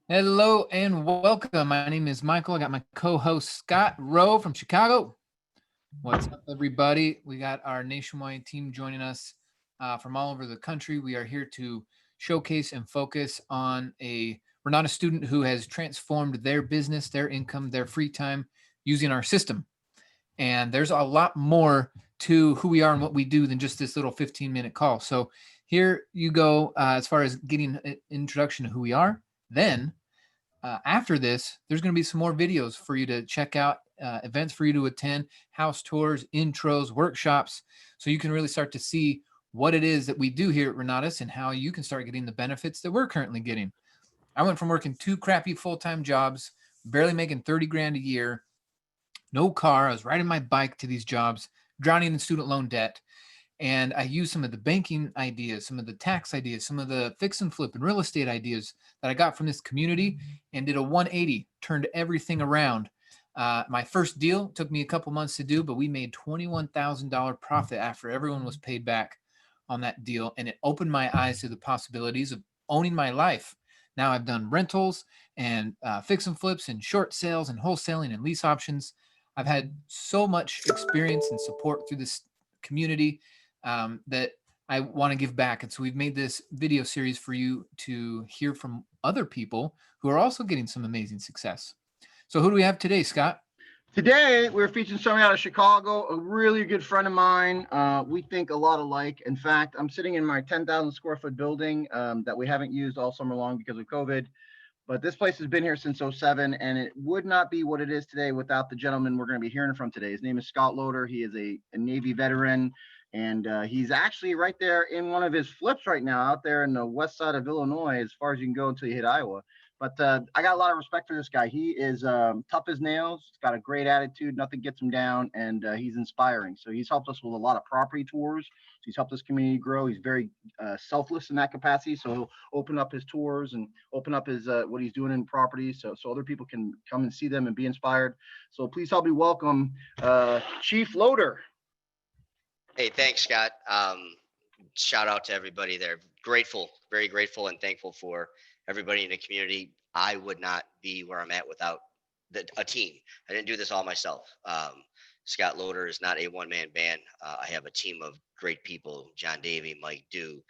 Hello and welcome. My name is Michael. I got my co-host Scott Rowe from Chicago. What's up, everybody? We got our nationwide team joining us from all over the country. We are here to showcase and focus on a Renatus student who has transformed their business, their income, their free time using our system. And there's a lot more to who we are and what we do than just this little 15-minute call. So here you go as far as getting an introduction to who we are. Then after this, there's going to be some more videos for you to check out, events for you to attend, house tours, intros, workshops, so you can really start to see what it is that we do here at Renatus and how you can start getting the benefits that we're currently getting. I went from working two crappy full-time jobs, barely making 30 grand a year, no car. I was riding my bike to these jobs, drowning in student loan debt. And I used some of the banking ideas, some of the tax ideas, some of the fix and flip and real estate ideas that I got from this community and did a 180, turned everything around. My first deal took me a couple months to do, but we made $21,000 profit after everyone was paid back on that deal. And it opened my eyes to the possibilities of owning my life. Now I've done rentals and fix and flips and short sales and wholesaling and lease options. I've had so much experience and support through this community that I want to give back. And so we've made this video series for you to hear from other people who are also getting some amazing success. So who do we have today, Scott? Today, we're featuring somebody out of Chicago, a really good friend of mine. We think a lot alike. In fact, I'm sitting in my 10,000 square foot building that we haven't used all summer long because of COVID. But this place has been here since 07, and it would not be what it is today without the gentleman we're going to be hearing from today. His name is Scott Lodor. He is a Navy veteran, and he's actually right there in one of his flips right now out there in the west side of Illinois, as far as you can go until you hit Iowa. But I got a lot of respect for this guy. He is tough as nails. He's got a great attitude. Nothing gets him down, and he's inspiring. So he's helped us with a lot of property tours. He's helped this community grow. He's very selfless in that capacity. So he'll open up his tours and open up his what he's doing in properties, so other people can come and see them and be inspired. So please help me welcome Chief Lodor. Hey, thanks, Scott. Shout out to everybody there. Grateful, very grateful and thankful for everybody in the community. I would not be where I'm at without a team. I didn't do this all myself. Scott Lodor is not a one-man band. I have a team of great people: John Davey, Mike Dew,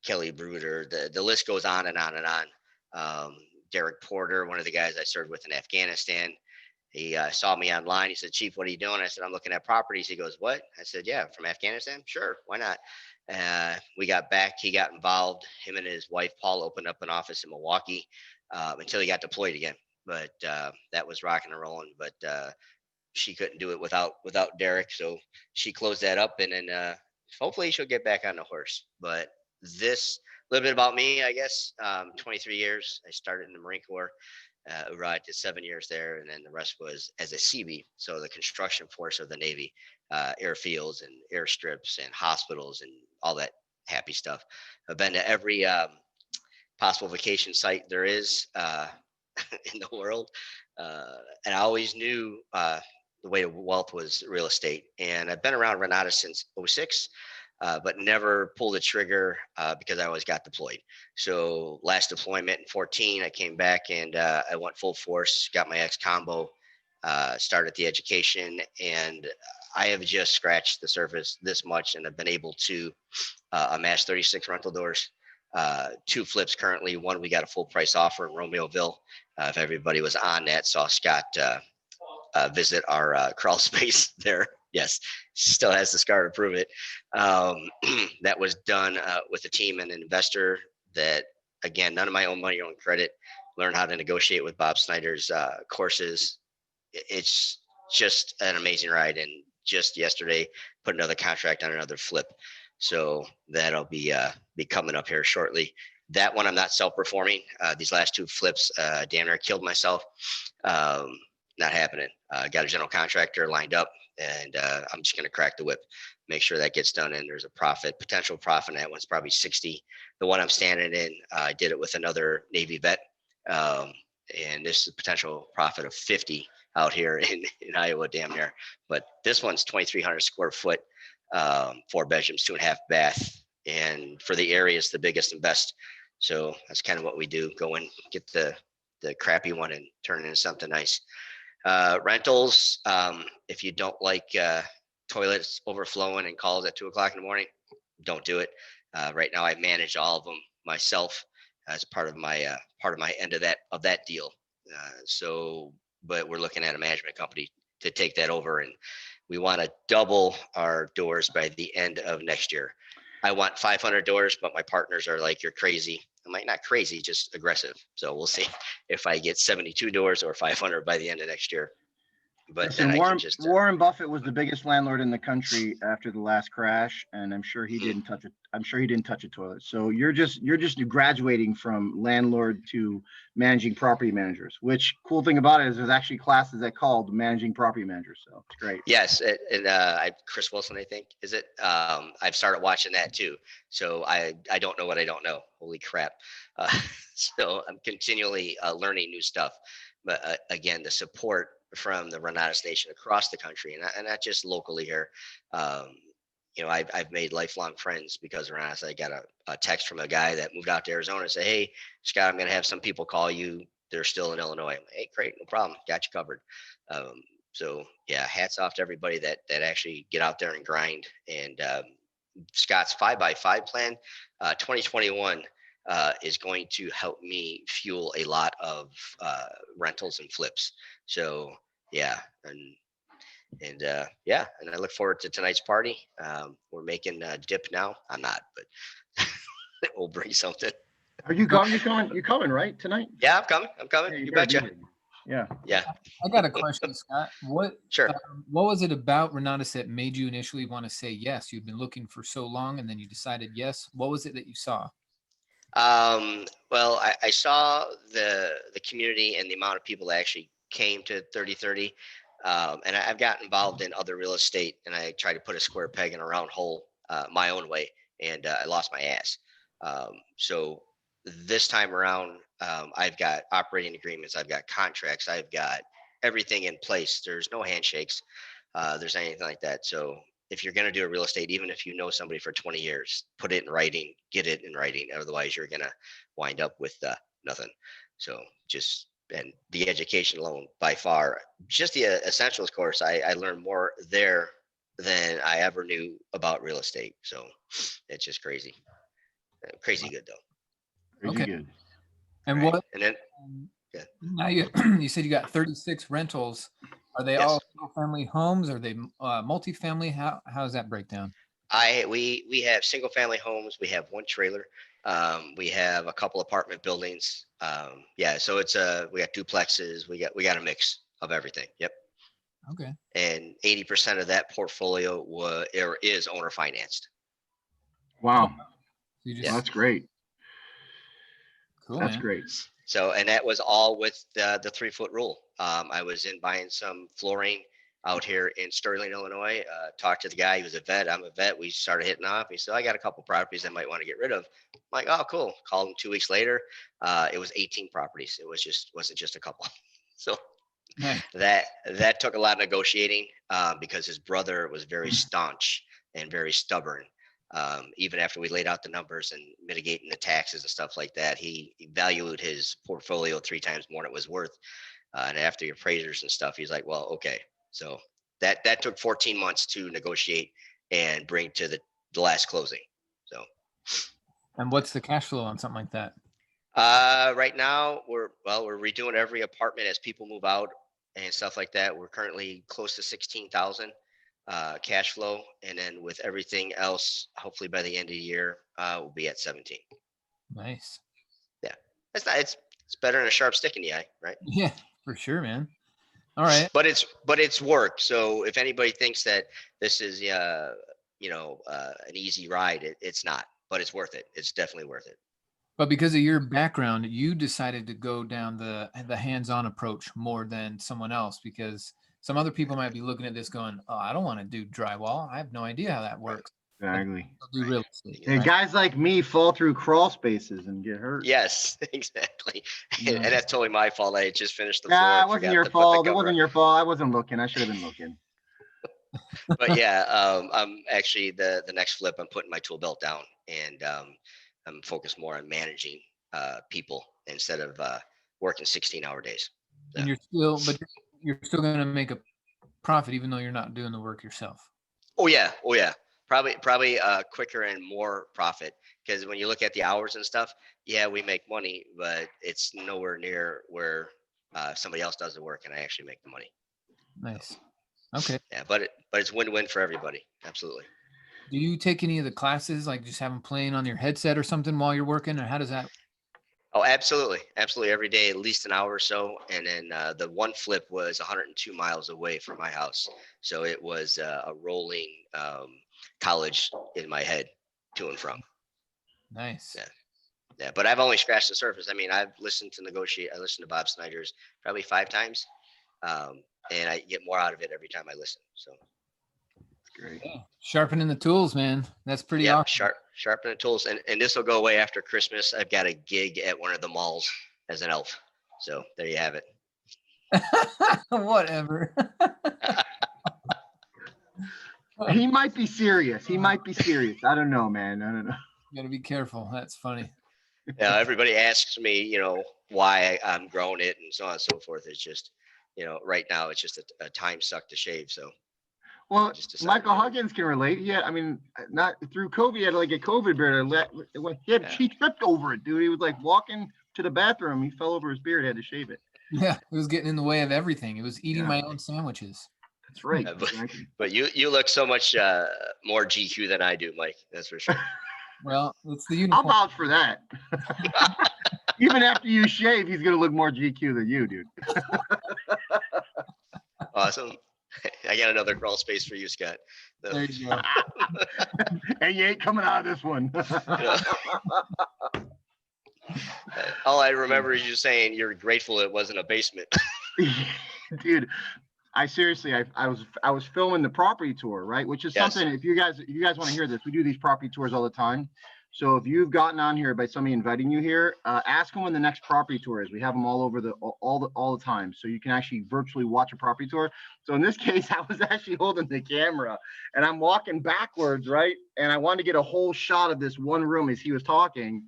Kelly Bruder. The list goes on and on and on. Derek Porter, one of the guys I served with in Afghanistan. He saw me online. He said, "Chief, what are you doing?" I said, "I'm looking at properties." He goes, "What?" I said, "Yeah, from Afghanistan." "Sure, why not?" We got back. He got involved. Him and his wife, Paul, opened up an office in Milwaukee until he got deployed again. But that was rocking and rolling. But she couldn't do it without Derek. So she closed that up. And then hopefully she'll get back on the horse. But this, a little bit about me, I guess. 23 years. I started in the Marine Corps. Arrived at 7 years there, and then the rest was as a CB, so the construction force of the Navy, airfields and airstrips and hospitals and all that happy stuff. I've been to every possible vacation site there is in the world, and I always knew the way of wealth was real estate. And I've been around Renatus since 06. But never pulled the trigger because I always got deployed. So last deployment in 14, I came back and I went full force, got my ex-combo, started the education, and I have just scratched the surface this much, and I've been able to amass 36 rental doors, 2 flips currently. One, we got a full price offer in Romeoville. If everybody was on that, saw Scott visit our crawl space there. Yes, still has the scar to prove it. That was done with a team and an investor that, again, none of my own money, own credit. Learned how to negotiate with Bob Snyder's courses. It's just an amazing ride. And just yesterday, put another contract on another flip. So that'll be coming up here shortly. That one, I'm not self-performing. These last 2 flips, damn near killed myself. Not happening. Got a general contractor lined up, and I'm just going to crack the whip, make sure that gets done. And there's a potential profit. That one's probably 60. The one I'm standing in, I did it with another Navy vet. And this is a potential profit of 50 out here in Iowa, damn near. But this one's 2,300 square foot, 4 bedrooms, 2.5 bath. And for the area, it's the biggest and best So that's kind of what we do. Go and get the crappy one and turn it into something nice. Rentals, if you don't like toilets overflowing and calls at 2 o'clock in the morning, don't do it. Right now I manage all of them myself as part of my end of that deal. But we're looking at a management company to take that over, and we want to double our doors by the end of next year. I want 500 doors, but my partners are like, you're crazy. I'm like, not crazy, just aggressive. So we'll see if I get 72 doors or 500 by the end of next year. But Listen, then I can just Warren Buffett was the biggest landlord in the country after the last crash, and I'm sure he didn't touch it. I'm sure he didn't touch a toilet. So you're just graduating from landlord to managing property managers. Which cool thing about it is there's actually classes that called managing property managers. So it's great. Yes, and Chris Wilson, I think, is it? I've started watching that too. So I don't know what I don't know. Holy crap! So I'm continually learning new stuff. But again, the support from the Renatus Nation across the country, and not just locally here. I've made lifelong friends because of Renatus. I got a text from a guy that moved out to Arizona and said, "Hey, Scott, I'm going to have some people call you. They're still in Illinois." I'm like, "Hey, great, no problem. Got you covered." So yeah, hats off to everybody that actually get out there and grind. And Scott's 5x5 plan, 2021 is going to help me fuel a lot of rentals and flips. So yeah, and I look forward to tonight's party. We're making dip now. I'm not, but we'll bring something. Are you coming? You're coming, right, tonight? Yeah, I'm coming. Yeah, you better betcha. Yeah. I got a question, Scott. Sure. What was it about Renatus that made you initially want to say yes? You'd been looking for so long, and then you decided yes. What was it that you saw? Well, I saw the community and the amount of people that actually came to 3030. And I've gotten involved in other real estate, and I tried to put a square peg in a round hole my own way, and I lost my ass. So this time around, I've got operating agreements, I've got contracts, I've got everything in place. There's no handshakes. There's anything like that. So if you're going to do a real estate, even if you know somebody for 20 years, put it in writing, get it in writing. Otherwise, you're going to wind up with nothing. So and the education loan by far, just the essentials course, I learned more there than I ever knew about real estate. So it's just crazy. Crazy good though. Crazy Okay. good. And Right. what? And then Now you said you got 36 rentals. Are they Yes. all single family homes? Are they multifamily? How does that break down? We have single family homes. We have one trailer. We have a couple apartment buildings. So it's we got duplexes. We got a mix of everything. Yep. Okay. And 80% of that portfolio is owner financed. Wow. You just, Yeah. That's great. cool, That's man. great. So, and that was all with the 3-foot rule. I was in buying some flooring out here in Sterling, Illinois. Talked to the guy. He was a vet. I'm a vet. We started hitting off. He said, "I got a couple properties I might want to get rid of." I'm like, "Oh, cool." Called him 2 weeks later. It was 18 properties. It wasn't just a couple. So Nice. that took a lot of negotiating because his brother was very staunch and very stubborn. Even after we laid out the numbers and mitigating the taxes and stuff like that, he valued his portfolio 3 times more than it was worth. And after the appraisers and stuff, he's like, "Well, okay." So that took 14 months to negotiate and bring to the last closing. So. And what's the cash flow on something like that? Right now we're redoing every apartment as people move out and stuff like that. We're currently close to 16,000 cash flow, and then with everything else, hopefully by the end of the year, we'll be at 17. Nice. Yeah, it's better than a sharp stick in the eye, right? Yeah, for sure, man. All right. But it's work. So if anybody thinks that this is an easy ride, it's not. But it's worth it. It's definitely worth it. But because of your background, you decided to go down the hands-on approach more than someone else, because some other people might be looking at this going, "Oh, I don't want to do drywall. I have no idea how that works." Exactly. Do real estate, Hey, right? guys like me fall through crawl spaces and get hurt. Yes, exactly. Yeah. And that's totally my fault. I had just finished the floor. Nah, and it wasn't forgot your to put the fault. It cover wasn't on. your fault. I wasn't looking. I should have been looking. But yeah, I'm actually the next flip. I'm putting my tool belt down, and I'm focused more on managing people instead of working 16-hour days. And you're still going to make a profit even though you're not doing the work yourself. Oh yeah. Probably quicker and more profit, because when you look at the hours and stuff, yeah, we make money, but it's nowhere near where somebody else does the work and I actually make the money. Nice. Okay. Yeah, but it's win-win for everybody. Absolutely. Do you take any of the classes, like just have them playing on your headset or something while you're working, or how does that? Oh, absolutely. Every day, at least an hour or so. And then the one flip was 102 miles away from my house. So it was a rolling college in my head to and from. Nice. Yeah. But I've only scratched the surface. I mean, I've listened to I listened to Bob Snyder's probably 5 times. And I get more out of it every time I listen. So Great. Yeah. Sharpening the tools, man. That's pretty awesome. Sharpening the tools. And this will go away after Christmas. I've got a gig at one of the malls as an elf. So there you have it. Whatever. He might be serious. I don't know, man. I don't know. You gotta be careful. That's funny. Yeah, everybody asks me, why I'm growing it and so on and so forth. It's just, right now it's just a time suck to shave. So, well, Michael Huggins can relate. Yeah, I mean, not through COVID. He had like a COVID beard. He tripped over it, dude. He was like walking to the bathroom. He fell over his beard. Had to shave it. Yeah, it was getting in the way of everything. It was eating my own sandwiches. That's right. But you look so much more GQ than I do, Mike. That's for sure. Well, it's the uniform. I'll vouch for that. Even after you shave, he's gonna look more GQ than you, dude. Awesome. I got another crawl space for you, Scott. There you go. And you ain't coming out of this one. All I remember is you saying you're grateful it wasn't a basement. Dude, I seriously, I was filming the property tour, right? Which is something, if you guys want to hear this, we do these property tours all the time. So if you've gotten on here by somebody inviting you here, ask them when the next property tour is. We have them all over all the time. So you can actually virtually watch a property tour. So in this case, I was actually holding the camera and I'm walking backwards, right? And I wanted to get a whole shot of this one room as he was talking.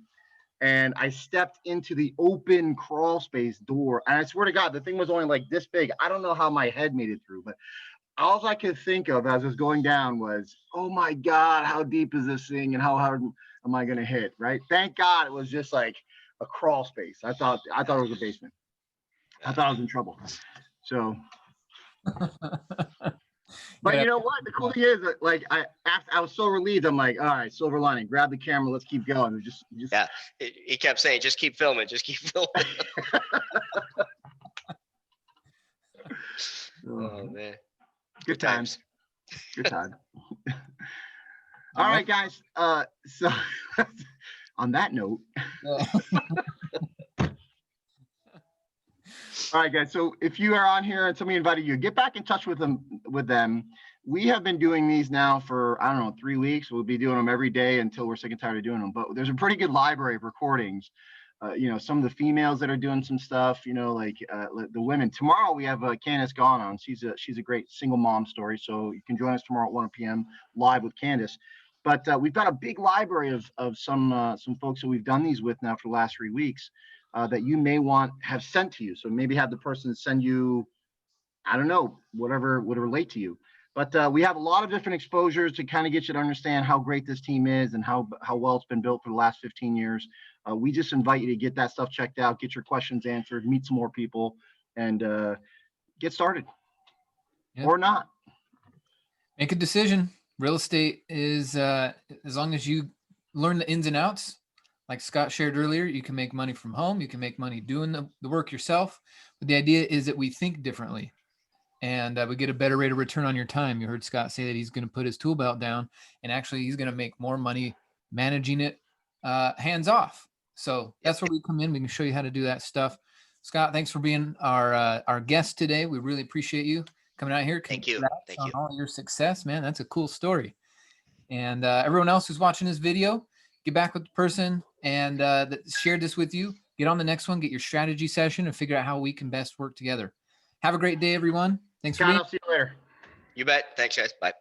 And I stepped into the open crawl space door. And I swear to God, the thing was only like this big. I don't know how my head made it through, but all I could think of as it was going down was, oh my God, how deep is this thing? And how hard am I going to hit? Right. Thank God it was just like a crawl space. I thought it was a basement. I thought I was in trouble. So, but you know what? The cool thing is that, like, I was so relieved. I'm like, all right, silver lining, grab the camera. Let's keep going. It just yeah. He kept saying, just keep filming. Oh man. Good times. Good time. All right, guys. So on that note, all right, guys. So if you are on here and somebody invited you, get back in touch with them. We have been doing these now for, I don't know, 3 weeks. We'll be doing them every day until we're sick and tired of doing them. But there's a pretty good library of recordings. Some of the females that are doing some stuff, like the women. Tomorrow we have Candace Gone on. She's a great single mom story. So you can join us tomorrow at 1 p.m. live with Candace. But we've got a big library of some folks that we've done these with now for the last 3 weeks that you may have sent to you. So maybe have the person send you, I don't know, whatever would relate to you. But we have a lot of different exposures to kind of get you to understand how great this team is and how well it's been built for the last 15 years. We just invite you to get that stuff checked out, get your questions answered, meet some more people, and get started. Yep. Or not. Make a decision. Real estate is, as long as you learn the ins and outs, like Scott shared earlier, you can make money from home. You can make money doing the work yourself. But the idea is that we think differently. And we get a better rate of return on your time. You heard Scott say that he's going to put his tool belt down, and actually he's going to make more money managing it hands off. So that's where we come in. We can show you how to do that stuff. Scott, thanks for being our guest today. We really appreciate you coming out here. Thank you. Thank you. All your success, man. That's a cool story. And everyone else who's watching this video, get back with the person and that shared this with you. Get on the next one, get your strategy session, and figure out how we can best work together. Have a great day, everyone. Thanks for being. I'll see you later. You bet. Thanks, guys. Bye.